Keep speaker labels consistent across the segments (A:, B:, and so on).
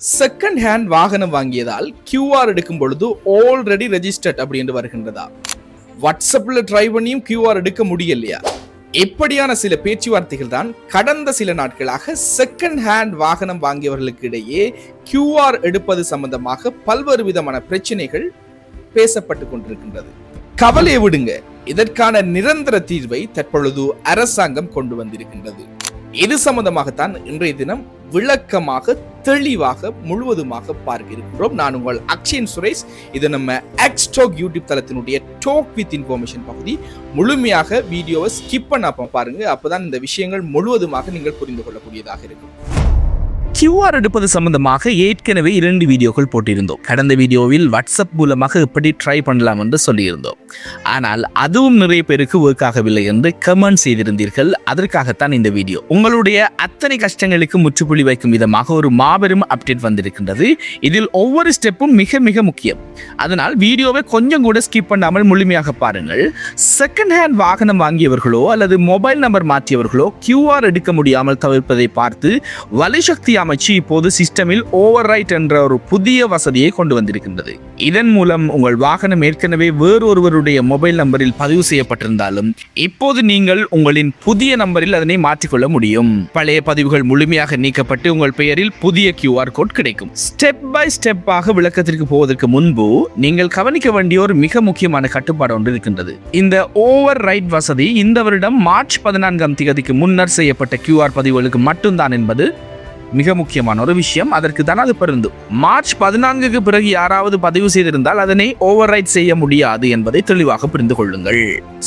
A: Second hand வாகனம் வாங்கியதால் QR எடுக்கும் பொழுது ஆல்ரெடி ரெஜிஸ்டர்ட் அப்படி என்று வருகின்றதா? வாட்ஸ்அப்ல ட்ரை பண்ணியும் கியூஆர் எடுக்க முடியலையா? எப்படியான சில பேச்சுவார்த்தைகள் தான் கடந்த சில நாட்களாக செகண்ட் ஹேண்ட் வாகனம் வாங்கியவர்களுக்கு இடையே கியூஆர் எடுப்பது சம்பந்தமாக பல்வேறு விதமான பிரச்சனைகள் பேசப்பட்டு கொண்டிருக்கின்றது. கவலையை விடுங்க, இதற்கான நிரந்தர தீர்வை தற்பொழுது அரசாங்கம் கொண்டு வந்திருக்கின்றது. இது சம்பந்தமாகத்தான் இன்றைய தினம் விளக்கமாக தெளிவாக முழுவதுமாக பார்க்க இருக்கிறோம். நான் உங்கள் அக்ஷயன் சுரேஷ். இது நம்ம exotic YouTube தளத்தினுடைய talk with information பகுதி. முழுமையாக வீடியோவை ஸ்கிப் பண்ணாம பாருங்க, அப்பதான் இந்த விஷயங்கள் முழுவதுமாக நீங்கள் புரிந்து கொள்ளக்கூடியதாக இருக்கும்.
B: கியூஆர் எடுப்பது சம்பந்தமாக ஏற்கனவே 2 வீடியோக்கள் போட்டிருந்தோம். கடந்த வீடியோவில் வாட்ஸ்அப் மூலமாக எப்படி ட்ரை பண்ணலாம் என்று சொல்லியிருந்தோம். ஆனால் அதுவும் நிறைய பேருக்கு ஒர்க் ஆகவில்லை என்று கமெண்ட் செய்திருந்தீர்கள். அதற்காகத்தான் இந்த வீடியோ. உங்களுடைய அத்தனை கஷ்டங்களுக்கு முற்றுப்புள்ளி வைக்கும் விதமாக ஒரு மாபெரும் அப்டேட் வந்திருக்கின்றது. இதில் ஒவ்வொரு ஸ்டெப்பும் மிக மிக முக்கியம். அதனால் வீடியோவை கொஞ்சம் கூட ஸ்கிப் பண்ணாமல் முழுமையாக பாருங்கள். செகண்ட் ஹேண்ட் வாகனம் வாங்கியவர்களோ அல்லது மொபைல் நம்பர் மாற்றியவர்களோ கியூஆர் எடுக்க முடியாமல் தவிர்ப்பதை பார்த்து வலிசக்தி அமைச்சு இப்போது சிஸ்டமில் ஓவர் ரைட் என்ற ஒரு புதிய வசதியை கொண்டு வந்திருக்கின்றது. இதன் மூலம் உங்கள் வாகனம் ஏற்கனவே வேறொருவருடைய மொபைல் நம்பரில் பதிவு செய்யப்பட்டிருந்தாலும் இப்போது நீங்கள் உங்களின் புதிய நம்பரில் அதனை மாற்றிக்கொள்ள முடியும். பழைய பதிவுகள் முழுமையாக நீக்கப்பட்டு உங்கள் பெயரில் புதிய கியூஆர் கோட் கிடைக்கும். ஸ்டெப் பை ஸ்டெப்பாக விளக்கத்திற்கு போவதற்கு முன்பு நீங்கள் கவனிக்க வேண்டிய ஒரு மிக முக்கியமான கட்டுப்பாடு ஒன்று இருக்கின்றது. இந்த ஓவர் ரைட் வசதி இந்த வருடம் மார்ச் 14ஆம் தேதிக்கு முன்னர் செய்யப்பட்ட கியூஆர் பதிவுகளுக்கு மட்டும்தான் என்பது மிக முக்கியமான ஒரு விஷயம். அதற்கு தான் அது பொருந்தும். மார்ச் 14க்கு பிறகு யாராவது பதிவு செய்திருந்தால் அதனை ஓவர் ரைட் செய்ய முடியாது என்பதை தெளிவாக புரிந்து கொள்ளுங்கள்.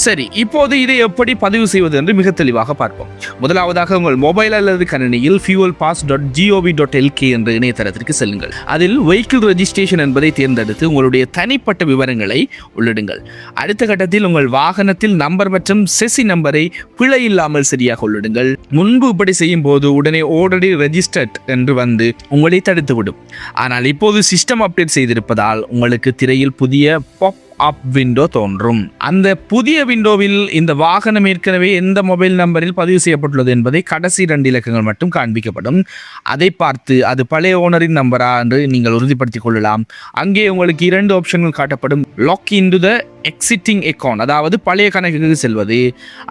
B: சரி, இப்போது இதை எப்படி பதிவு செய்வது என்று மிக தெளிவாக பார்ப்போம். முதலாவதாக உங்கள் மொபைல் அல்லது கணினியில் fuelpass.gov.lk என்ற இணையதளத்திற்கு செல்லுங்கள். அதில் வெஹிக்கிள் ரெஜிஸ்ட்ரேஷன் என்பதை தேர்ந்தெடுத்து உங்களுடைய தனிப்பட்ட விவரங்களை உள்ளிடுங்கள். அடுத்த கட்டத்தில் உங்கள் வாகனத்தில் நம்பர் மற்றும் செசி நம்பரை பிழை இல்லாமல் சரியாக உள்ளிடுங்கள். முன்பு இப்படி செய்யும் போது உடனே ஆல்ரெடி ரெஜிஸ்டர் என்று வந்து உங்களை தடுத்துவிடும். ஆனால் இப்போது சிஸ்டம் அப்டேட் செய்திருப்பதால் உங்களுக்கு திரையில் புதிய பாப் அப் விண்டோ தோன்றும். அந்த புதிய விண்டோவில் இந்த வாகனம் ஏற்கனவே எந்த மொபைல் நம்பரில் பதிவு செய்யப்பட்டுள்ளது என்பதை கடைசி 2 இலக்கங்கள் மட்டும் காண்பிக்கப்படும். அதை பார்த்து அது பழைய ஓனரின் நம்பரா என்று நீங்கள் உறுதிப்படுத்திக் கொள்ளலாம். அங்கே உங்களுக்கு 2 ஆப்ஷன்கள் காட்டப்படும். Log into the existing account, அதாவது பழைய கணக்குக்கு செல்வது,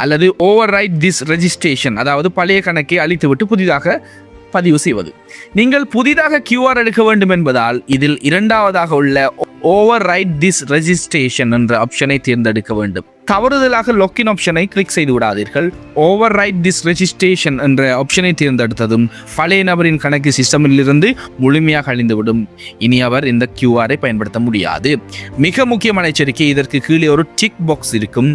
B: அல்லது ஓவர் ரைட் திஸ் ரெஜிஸ்ட்ரேஷன், அதாவது பழைய கணக்கை அழித்துவிட்டு புதிதாக பதிவு செய்வது. நீங்கள் புதிதாக கியூஆர் எடுக்க வேண்டும் என்பதால் இதில் 2ஆவதாக உள்ள ஓவர் ரைட் திஸ் ரெஜிஸ்ட்ரேஷன் என்ற ஆப்ஷனை தேர்ந்தெடுக்க வேண்டும். தவறுதலாக லாக்இன் ஆப்ஷனை கிளிக் செய்து விடாதீர்கள். ஓவர் ரைட் திஸ் ரெஜிஸ்ட்ரேஷன் என்ற ஆப்ஷனை தேர்ந்தெடுத்ததும் பழைய நபரின் கணக்கு சிஸ்டமில் இருந்து முழுமையாக அழிந்துவிடும். இனி அவர் இந்த கியூஆரை பயன்படுத்த முடியாது. மிக முக்கியமான எச்சரிக்கை, இதற்கு கீழே ஒரு டிக் பாக்ஸ் இருக்கும்.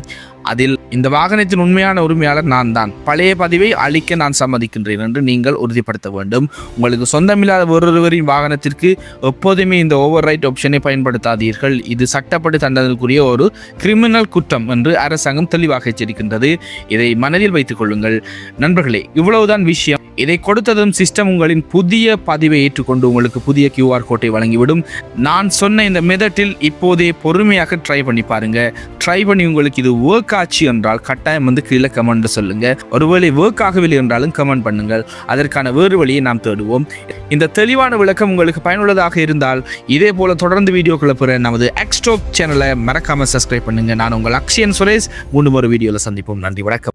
B: அதில் இந்த வாகனத்தின் உண்மையான உரிமையாளர் நான் தான், பழைய பதிவை அழிக்க நான் சம்மதிக்கின்றேன் என்று நீங்கள் உறுதிப்படுத்த வேண்டும். உங்களுக்கு சொந்தமில்லாத ஒருவரின் வாகனத்திற்கு எப்போதுமே இந்த ஓவர் ரைட் ஆப்ஷனை பயன்படுத்தாதீர்கள். இது சட்டப்படி தண்டனைக்குரிய ஒரு கிரிமினல் குற்றம் என்று அரசாங்கம் தெளிவாக எச்சரிக்கின்றது. இதை மனதில் வைத்துக் கொள்ளுங்கள் நண்பர்களே. இவ்வளவுதான் விஷயம். இதை கொடுத்ததும் சிஸ்டம் உங்களின் புதிய பதிவை ஏற்றுக்கொண்டு உங்களுக்கு புதிய கியூஆர் கோட்டை வழங்கிவிடும். நான் சொன்ன இந்த மெத்தடில் இப்போதே பொறுமையாக ட்ரை பண்ணி பாருங்க. ட்ரை பண்ணி உங்களுக்கு இது ஒர்க் ஆச்சு என்றால் கட்டாயம் கீழே கமெண்ட் சொல்லுங்க. ஒருவேளை ஒர்க் ஆகவில்லை என்றாலும் கமெண்ட் பண்ணுங்கள். அதற்கான வேறு வழியை நாம் தேடுவோம். இந்த தெளிவான விளக்கம் உங்களுக்கு பயனுள்ளதாக இருந்தால் இதே போல தொடர்ந்து வீடியோக்களை பெற நமது எக்ஸ்டாக் சேனலை மறக்காம சப்ஸ்கிரைப் பண்ணுங்க. நான் உங்கள் அக்ஷயன் சுரேஷ். மீண்டும் ஒரு வீடியோவில் சந்திப்போம். நன்றி, வணக்கம்.